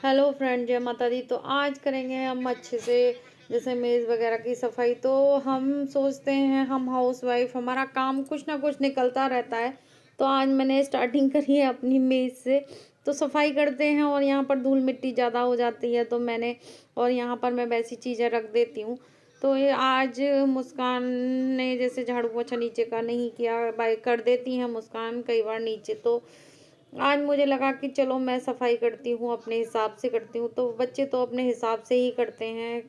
Hello friend, जय माता दी। तो आज करेंगे हम अच्छे से जैसे मेज़ वगैरह की सफाई। तो हम सोचते हैं, हम हाउसवाइफ, हमारा काम कुछ ना कुछ निकलता रहता है। तो आज मैंने स्टार्टिंग करी है अपनी मेज़ से। तो सफाई करते हैं और यहाँ पर धूल मिट्टी ज़्यादा हो जाती है, तो मैंने और यहाँ पर मैं वैसी चीज़ें रख देती हूँ। तो ये आज मुस्कान ने जैसे झाड़ू पोछा नीचे का नहीं किया, बाई कर देती है मुस्कान कई बार नीचे। तो आज मुझे लगा कि चलो मैं सफाई करती हूँ, अपने हिसाब से करती हूँ। तो बच्चे तो अपने हिसाब से ही करते हैं,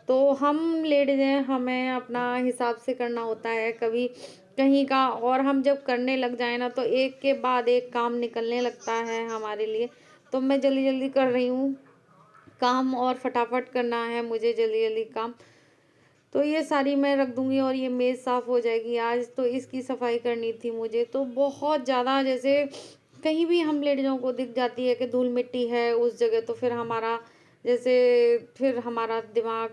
तो हम लेडीज हैं, हमें अपना हिसाब से करना होता है। कभी कहीं का, और हम जब करने लग जाए ना, तो एक के बाद एक काम निकलने लगता है हमारे लिए। तो मैं जल्दी जल्दी कर रही हूँ काम, और फटाफट करना है मुझे जल्दी जल्दी काम। तो ये सारी मैं रख दूंगी और ये मेज़ साफ़ हो जाएगी आज। तो इसकी सफाई करनी थी मुझे, तो बहुत ज़्यादा जैसे कहीं भी हम लेडीज़ों को दिख जाती है कि धूल मिट्टी है उस जगह, तो फिर हमारा जैसे फिर हमारा दिमाग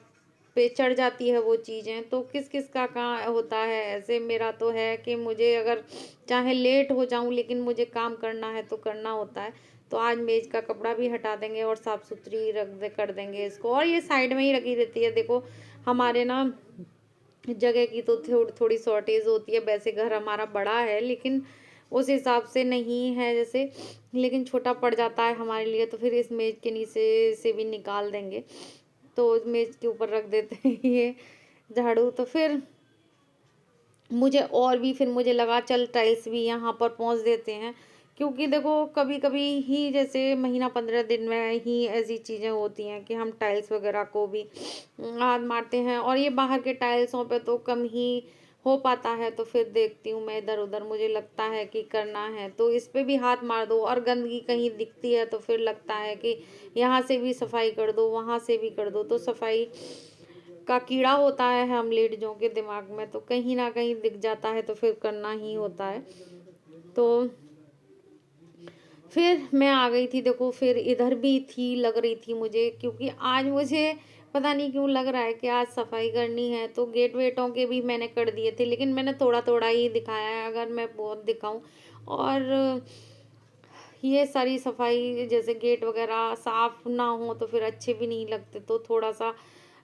पे चढ़ जाती है वो चीज़ें। तो किस किस का कहाँ होता है ऐसे। मेरा तो है कि मुझे अगर चाहे लेट हो जाऊं, लेकिन मुझे काम करना है तो करना होता है। तो आज मेज का कपड़ा भी हटा देंगे और साफ सुथरी कर देंगे इसको। और ये साइड में ही रखी रहती है। देखो हमारे ना जगह की तो थोड़ी थोड़ी शॉर्टेज होती है। वैसे घर हमारा बड़ा है, लेकिन उस हिसाब से नहीं है जैसे, लेकिन छोटा पड़ जाता है हमारे लिए। तो फिर इस मेज के नीचे से भी निकाल देंगे, तो इस मेज के ऊपर रख देते हैं ये झाड़ू। तो फिर मुझे और भी फिर मुझे लगा चल टाइल्स भी यहाँ पर पहुँच देते हैं, क्योंकि देखो कभी कभी ही जैसे महीना 15 दिन में ही ऐसी चीज़ें होती हैं कि हम टाइल्स वगैरह को भी हाथ मारते हैं। और ये बाहर के टाइल्सों पे तो कम ही हो पाता है। तो फिर देखती हूँ मैं इधर उधर, मुझे लगता है कि करना है तो इस पे भी हाथ मार दो। और गंदगी कहीं दिखती है तो फिर लगता है कि यहाँ से भी सफाई कर दो, वहाँ से भी कर दो। तो सफाई का कीड़ा होता है हम लेडीजों के दिमाग में, तो कहीं ना कहीं दिख जाता है तो फिर करना ही होता है। तो फिर मैं आ गई थी, देखो फिर इधर भी थी, लग रही थी मुझे, क्योंकि आज मुझे पता नहीं क्यों लग रहा है कि आज सफाई करनी है। तो गेट वेटों के भी मैंने कर दिए थे, लेकिन मैंने थोड़ा थोड़ा ही दिखाया है, अगर मैं बहुत दिखाऊं। और ये सारी सफाई जैसे गेट वगैरह साफ ना हो तो फिर अच्छे भी नहीं लगते। तो थोड़ा सा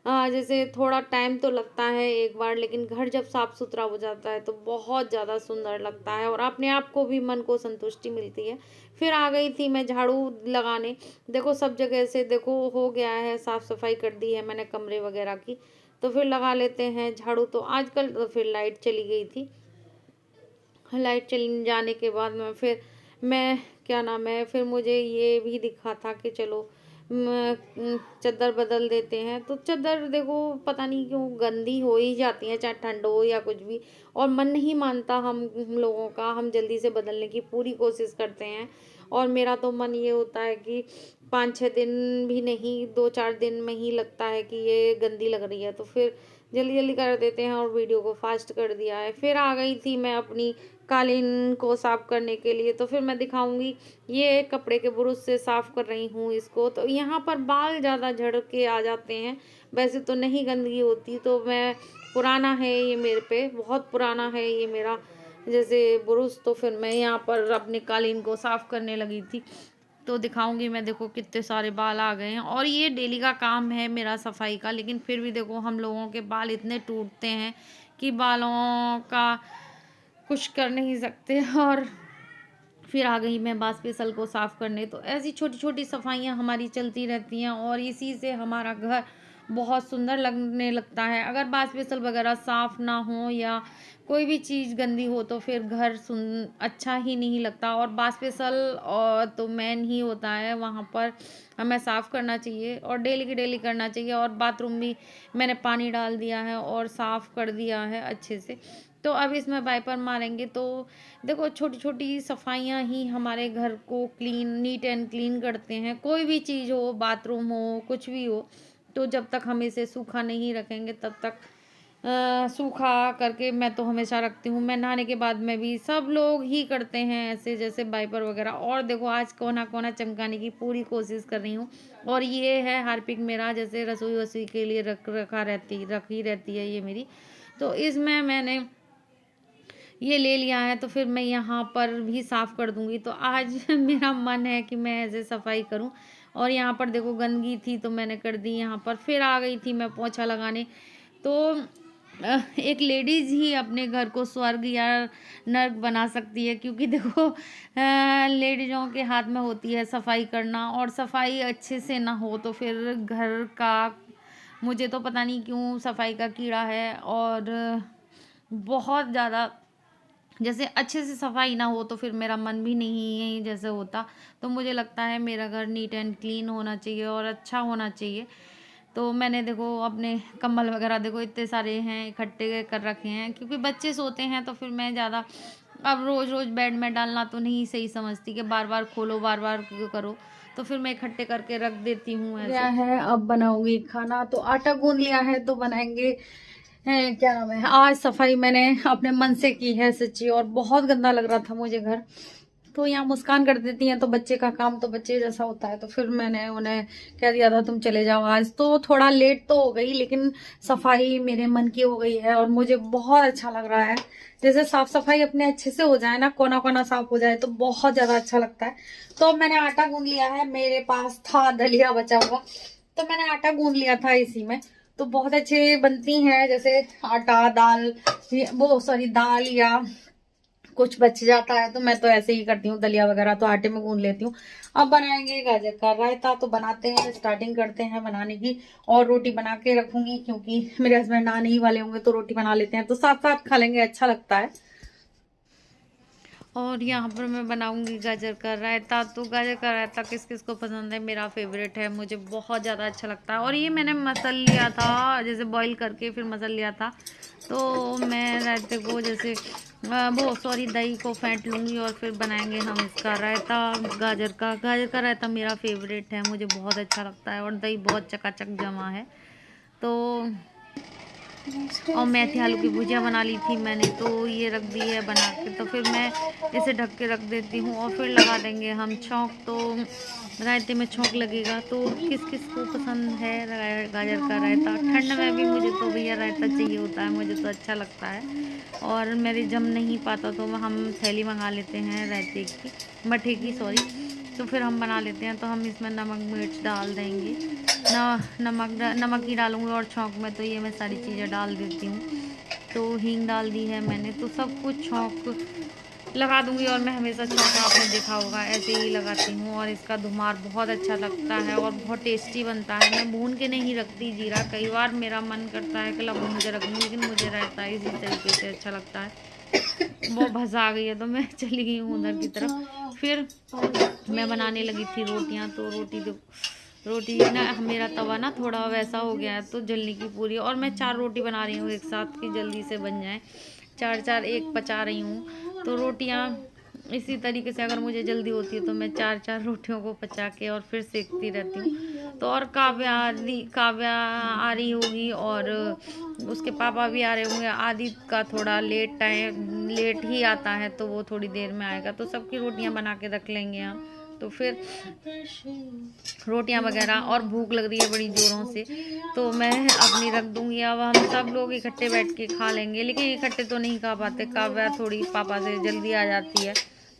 जैसे थोड़ा टाइम तो लगता है एक बार, लेकिन घर जब साफ सुथरा हो जाता है तो बहुत ज़्यादा सुंदर लगता है और अपने आप को भी मन को संतुष्टि मिलती है। फिर आ गई थी मैं झाड़ू लगाने। देखो सब जगह से देखो हो गया है, साफ सफाई कर दी है मैंने कमरे वगैरह की। तो फिर लगा लेते हैं झाड़ू। तो आजकल तो फिर लाइट चली गई थी। लाइट चली जाने के बाद में फिर मैं क्या नाम है, फिर मुझे ये भी दिखा था कि चलो चादर बदल देते हैं। तो चादर देखो पता नहीं क्यों गंदी हो ही जाती है, चाहे ठंड हो या कुछ भी। और मन नहीं मानता हम लोगों का, हम जल्दी से बदलने की पूरी कोशिश करते हैं। और मेरा तो मन ये होता है कि 5-6 दिन भी नहीं, 2-4 दिन में ही लगता है कि ये गंदी लग रही है, तो फिर जल्दी जल्दी कर देते हैं और वीडियो को फास्ट कर दिया है। फिर आ गई थी मैं अपनी कालीन को साफ करने के लिए। तो फिर मैं दिखाऊंगी, ये कपड़े के ब्रश से साफ कर रही हूँ इसको। तो यहाँ पर बाल ज़्यादा झड़ के आ जाते हैं, वैसे तो नहीं गंदगी होती। तो मैं पुराना है ये, मेरे पे बहुत पुराना है ये मेरा जैसे ब्रश। तो फिर मैं यहाँ पर अपने कालीन को साफ करने लगी थी। तो दिखाऊंगी मैं, देखो कितने सारे बाल आ गए हैं। और ये डेली का काम है मेरा सफाई का, लेकिन फिर भी देखो हम लोगों के बाल इतने टूटते हैं कि बालों का कुछ कर नहीं सकते। और फिर आ गई मैं बास पेसल को साफ करने। तो ऐसी छोटी छोटी सफाइयाँ हमारी चलती रहती हैं और इसी से हमारा घर बहुत सुंदर लगने लगता है। अगर बास पेसल वगैरह साफ ना हो या कोई भी चीज़ गंदी हो तो फिर घर अच्छा ही नहीं लगता। और बास पेसल और तो मेन ही होता है, वहाँ पर हमें साफ़ करना चाहिए और डेली की डेली करना चाहिए। और बाथरूम भी मैंने पानी डाल दिया है और साफ़ कर दिया है अच्छे से। तो अब इसमें वाइपर मारेंगे। तो देखो छोटी छोटी सफाइयाँ ही हमारे घर को क्लीन, नीट एंड क्लीन करते हैं। कोई भी चीज़ हो, बाथरूम हो, कुछ भी हो, तो जब तक हम इसे सूखा नहीं रखेंगे तब तक सूखा करके मैं तो हमेशा रखती हूँ। मैं नहाने के बाद में भी, सब लोग ही करते हैं ऐसे जैसे वाइपर वगैरह। और देखो आज कोना कोना चमकाने की पूरी कोशिश कर रही हूँ। और ये है हार्पिक मेरा, जैसे रसोई वसोई के लिए रखी रहती है ये मेरी। तो इसमें मैंने ये ले लिया है, तो फिर मैं यहाँ पर भी साफ़ कर दूँगी। तो आज मेरा मन है कि मैं ऐसे सफाई करूँ। और यहाँ पर देखो गंदगी थी तो मैंने कर दी यहाँ पर। फिर आ गई थी मैं पोछा लगाने। तो एक लेडीज़ ही अपने घर को स्वर्ग या नर्क बना सकती है, क्योंकि देखो लेडीज़ों के हाथ में होती है सफाई करना, और सफाई अच्छे से ना हो तो फिर घर का, मुझे तो पता नहीं क्यों सफाई का कीड़ा है। और बहुत ज़्यादा जैसे अच्छे से सफाई ना हो तो फिर मेरा मन भी नहीं जैसे होता। तो मुझे लगता है मेरा घर नीट एंड क्लीन होना चाहिए और अच्छा होना चाहिए। तो मैंने देखो अपने कंबल वगैरह देखो इतने सारे हैं इकट्ठे कर रखे हैं, क्योंकि बच्चे सोते हैं तो फिर मैं ज़्यादा अब रोज़ रोज़ बेड में डालना तो नहीं सही समझती कि बार बार खोलो बार बार करो। तो फिर मैं इकट्ठे करके रख देती हूँ ऐसे। क्या है, अब बनाऊंगी खाना। तो आटा गूंद लिया है तो बनाएंगे क्या नाम है। आज सफाई मैंने अपने मन से की है सच्ची, और बहुत गंदा लग रहा था मुझे घर। तो यहाँ मुस्कान कर देती हैं, तो बच्चे का काम तो बच्चे जैसा होता है। तो फिर मैंने उन्हें कह दिया था तुम चले जाओ। आज तो थोड़ा लेट तो हो गई, लेकिन सफाई मेरे मन की हो गई है और मुझे बहुत अच्छा लग रहा है। जैसे साफ सफाई अपने अच्छे से हो जाए ना, कोना कोना साफ हो जाए तो बहुत ज्यादा अच्छा लगता है। तो अब मैंने आटा गूंद लिया है, मेरे पास था दलिया बचा हुआ तो मैंने आटा गूंद लिया था इसी में। तो बहुत अच्छे बनती हैं, जैसे आटा दाल वो सॉरी दाल या कुछ बच जाता है तो मैं तो ऐसे ही करती हूँ, दलिया वगैरह तो आटे में गूंद लेती हूँ। अब बनाएंगे गाजर का रायता। तो बनाते हैं, स्टार्टिंग करते हैं बनाने की। और रोटी बना के रखूंगी क्योंकि मेरे हस्बैंड आने ही वाले होंगे तो रोटी बना लेते हैं तो साथ साथ खा लेंगे, अच्छा लगता है। और यहाँ पर मैं बनाऊंगी गाजर का रायता। तो गाजर का रायता किस किस को पसंद है, मेरा फेवरेट है, मुझे बहुत ज़्यादा अच्छा लगता है। और ये मैंने मसल लिया था, जैसे बॉईल करके फिर मसल लिया था। तो मैं रायते को जैसे वो सॉरी दही को फेंट लूँगी और फिर बनाएंगे हम इसका रायता गाजर का। गाजर का रायता मेरा फेवरेट है, मुझे बहुत अच्छा लगता है, और दही बहुत चकाचक जमा है। तो और मेथी आलू की भुजिया बना ली थी मैंने, तो ये रख दी है बना के। तो फिर मैं इसे ढक के रख देती हूँ और फिर लगा देंगे हम छौंक। तो रायते में छौंक लगेगा। तो किस किस को पसंद है गाजर का रायता। ठंड में भी मुझे तो भैया रायता चाहिए होता है, मुझे तो अच्छा लगता है। और मेरे जम नहीं पाता तो हम थैली मंगा लेते हैं रायते की, मठे की सॉरी। तो फिर हम बना लेते हैं। तो हम इसमें नमक मिर्च डाल देंगे, नमक ही डालूंगी, और छौंक में तो ये मैं सारी चीज़ें डाल देती हूँ। तो हींग डाल दी है मैंने, तो सब कुछ छौंक लगा दूंगी। और मैं हमेशा छौंका आपने देखा होगा ऐसे ही लगाती हूँ, और इसका धुमार बहुत अच्छा लगता है और बहुत टेस्टी बनता है। मैं भून के नहीं रखती जीरा, कई बार मेरा मन करता है कि भून के रख दूँ, लेकिन मुझे रहता है इसी तरीके से अच्छा लगता है। वो भस आ गई है तो मैं चली गई हूँ उधर की तरफ। फिर मैं बनाने लगी थी रोटियाँ। तो रोटी ना मेरा तवा ना थोड़ा वैसा हो गया है तो जल्दी की पूरी। और मैं 4 रोटी बना रही हूँ एक साथ की जल्दी से बन जाए, 4 एक पचा रही हूँ। तो रोटियाँ इसी तरीके से अगर मुझे जल्दी होती है तो मैं 4 रोटियों को पचा के और फिर सेकती रहती हूँ। तो और काव्या आ रही होगी और उसके पापा भी आ रहे होंगे। आदि का थोड़ा लेट ही आता है तो वो थोड़ी देर में आएगा। तो सबकी रोटियां बना के रख लेंगे हम। तो फिर रोटियां वगैरह, और भूख लग रही है बड़ी ज़ोरों से तो मैं अपनी रख दूंगी। अब हम सब लोग इकट्ठे बैठ के खा लेंगे, लेकिन इकट्ठे तो नहीं खा पाते, काव्या थोड़ी पापा से जल्दी आ जाती है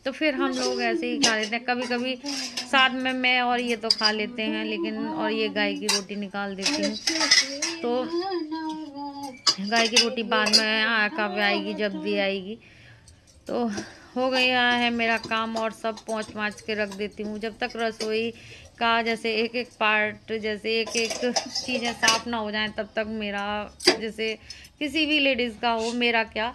तो फिर हम लोग ऐसे ही खा लेते हैं। कभी कभी साथ में मैं और ये तो खा लेते हैं, लेकिन और ये गाय की रोटी निकाल देती हूँ। तो गाय की रोटी बाद में काव्या आएगी जब भी आएगी। तो हो गया है मेरा काम और सब पोंछ माछ के रख देती हूँ। जब तक रसोई का जैसे एक एक पार्ट, जैसे एक एक चीज़ें साफ़ ना हो जाएं तब तक मेरा, जैसे किसी भी लेडीज़ का हो, मेरा क्या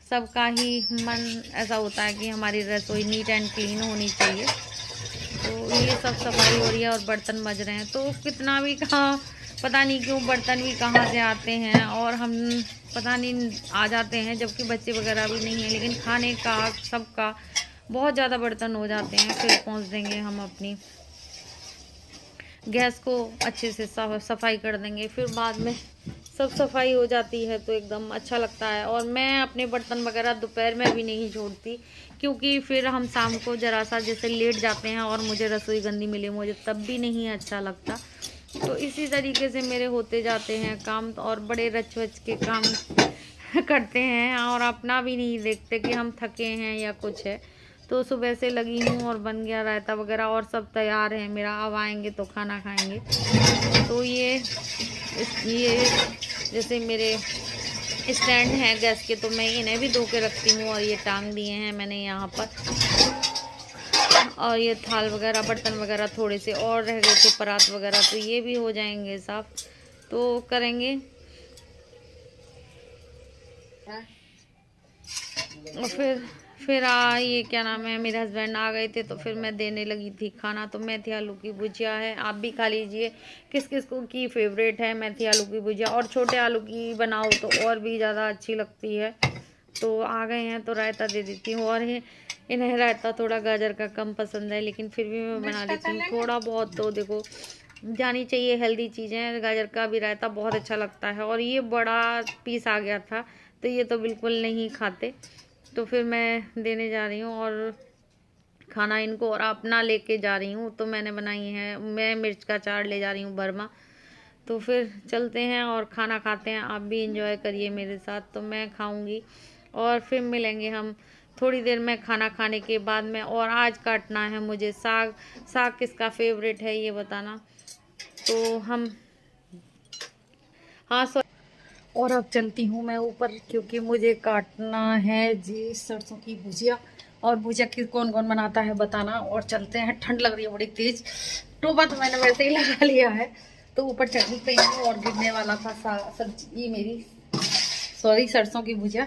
सबका ही मन ऐसा होता है कि हमारी रसोई नीट एंड क्लीन होनी चाहिए। तो ये सब सफाई हो रही है और बर्तन मज रहे हैं। तो कितना भी कहाँ पता नहीं क्यों बर्तन भी कहाँ से आते हैं और हम पता नहीं आ जाते हैं, जबकि बच्चे वगैरह भी नहीं हैं, लेकिन खाने का सबका बहुत ज़्यादा बर्तन हो जाते हैं। फिर पहुँच देंगे हम अपनी गैस को अच्छे से सफाई कर देंगे। फिर बाद में सब सफाई हो जाती है तो एकदम अच्छा लगता है। और मैं अपने बर्तन वगैरह दोपहर में भी नहीं छोड़ती, क्योंकि फिर हम शाम को ज़रा सा जैसे लेट जाते हैं और मुझे रसोई गंदी मिले मुझे तब भी नहीं अच्छा लगता। तो इसी तरीके से मेरे होते जाते हैं काम, और बड़े रच वच के काम करते हैं और अपना भी नहीं देखते कि हम थके हैं या कुछ है। तो सुबह से लगी हूँ और बन गया रायता वगैरह और सब तैयार है मेरा। अब आएंगे तो खाना खाएंगे। तो ये जैसे मेरे स्टैंड हैं गैस के, तो मैं इन्हें भी धो के रखती हूँ और ये टांग दिए हैं मैंने यहाँ पर। और ये थाल वगैरह बर्तन वगैरह थोड़े से और रह गए थे, परात वगैरह, तो ये भी हो जाएंगे साफ, तो करेंगे। और फिर ये क्या नाम है, मेरे हस्बैंड आ गए थे तो फिर मैं देने लगी थी खाना। तो मेथी आलू की भुजिया है, आप भी खा लीजिए। किस किस को की फेवरेट है मेथी आलू की भुजिया, और छोटे आलू की बनाओ तो और भी ज़्यादा अच्छी लगती है। तो आ गए हैं तो रायता दे देती हूँ। और इन्हें रायता थोड़ा गाजर का कम पसंद है, लेकिन फिर भी मैं बना लेती हूँ थोड़ा बहुत। तो देखो, जानी चाहिए हेल्दी चीज़ें। गाजर का भी रायता बहुत अच्छा लगता है। और ये बड़ा पीस आ गया था तो ये तो बिल्कुल नहीं खाते, तो फिर मैं देने जा रही हूँ और खाना इनको और अपना लेके जा रही हूँ। तो मैंने बनाई है, मैं मिर्च का अचार ले जा रही हूँ बर्मा। तो फिर चलते हैं और खाना खाते हैं। आप भी एंजॉय करिए मेरे साथ। तो मैं खाऊंगी और फिर मिलेंगे हम थोड़ी देर में खाना खाने के बाद में। और आज काटना है मुझे साग किसका फेवरेट है ये बताना। तो हम और अब चलती हूँ मैं ऊपर, क्योंकि मुझे काटना है जी सरसों की भुजिया। और भुजिया की कौन कौन बनाता है बताना। और चलते हैं, ठंड लग रही है बड़ी तेज। टोपा तो मैंने वैसे ही लगा लिया है। तो ऊपर चढ़ते हैं और गिरने वाला था सब्जी, ये मेरी सरसों की भुजिया।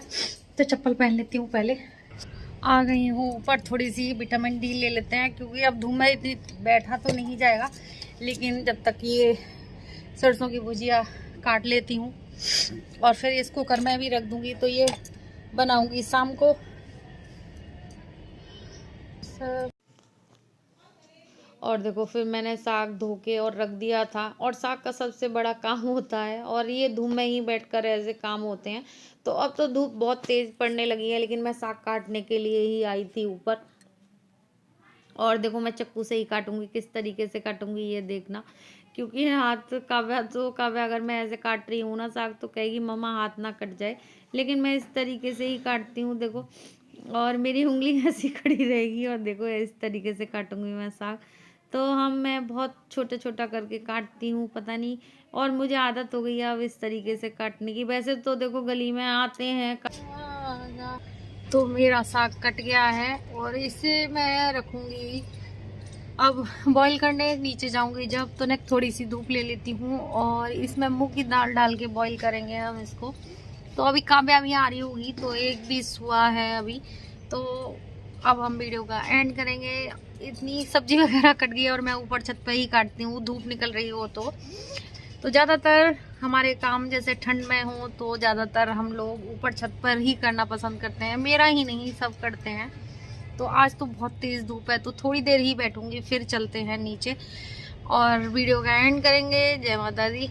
तो चप्पल पहन लेती हूँ पहले। आ गई हूँ ऊपर, थोड़ी सी विटामिन डी ले लेते हैं, क्योंकि अब धूप में इतनी बैठा तो नहीं जाएगा। लेकिन जब तक ये सरसों की भुजिया काट लेती हूँ और फिर इस कुकर में भी रख दूंगी, तो ये बनाऊंगी शाम को। और देखो, फिर मैंने साग धो के और रख दिया था। और साग का सबसे बड़ा काम होता है, और ये धूप में ही बैठकर ऐसे काम होते हैं। तो अब तो धूप बहुत तेज पड़ने लगी है, लेकिन मैं साग काटने के लिए ही आई थी ऊपर। और देखो, मैं चाकू से ही काटूंगी, किस तरीके से काटूंगी ये देखना। क्योंकि हाथ काव्या अगर मैं ऐसे काट रही हूँ ना साग, तो कहेगी मम्मा हाथ ना कट जाए। लेकिन मैं इस तरीके से ही काटती हूँ देखो, और मेरी उंगली ऐसी खड़ी रहेगी। और देखो, इस तरीके से काटूंगी मैं साग। तो मैं बहुत छोटा छोटा करके काटती हूँ, पता नहीं। और मुझे आदत हो गई है अब इस तरीके से काटने की। वैसे तो देखो गली में आते हैं। तो मेरा साग कट गया है और इसे मैं रखूंगी अब बॉईल करने। नीचे जाऊंगी जब, तो थोड़ी सी धूप ले लेती हूँ और इसमें मूंग की दाल डाल के बॉईल करेंगे हम इसको। तो अभी काव्या भी आ रही होगी, तो 1:20 हुआ है अभी। तो अब हम वीडियो का एंड करेंगे। इतनी सब्जी वगैरह कट गई और मैं ऊपर छत पे ही काटती हूँ, धूप निकल रही हो तो ज़्यादातर हमारे काम जैसे ठंड में हो तो ज़्यादातर हम लोग ऊपर छत पर ही करना पसंद करते हैं। मेरा ही नहीं, सब करते हैं। तो आज तो बहुत तेज़ धूप है, तो थोड़ी देर ही बैठूंगी, फिर चलते हैं नीचे और वीडियो का एंड करेंगे। जय माता दी।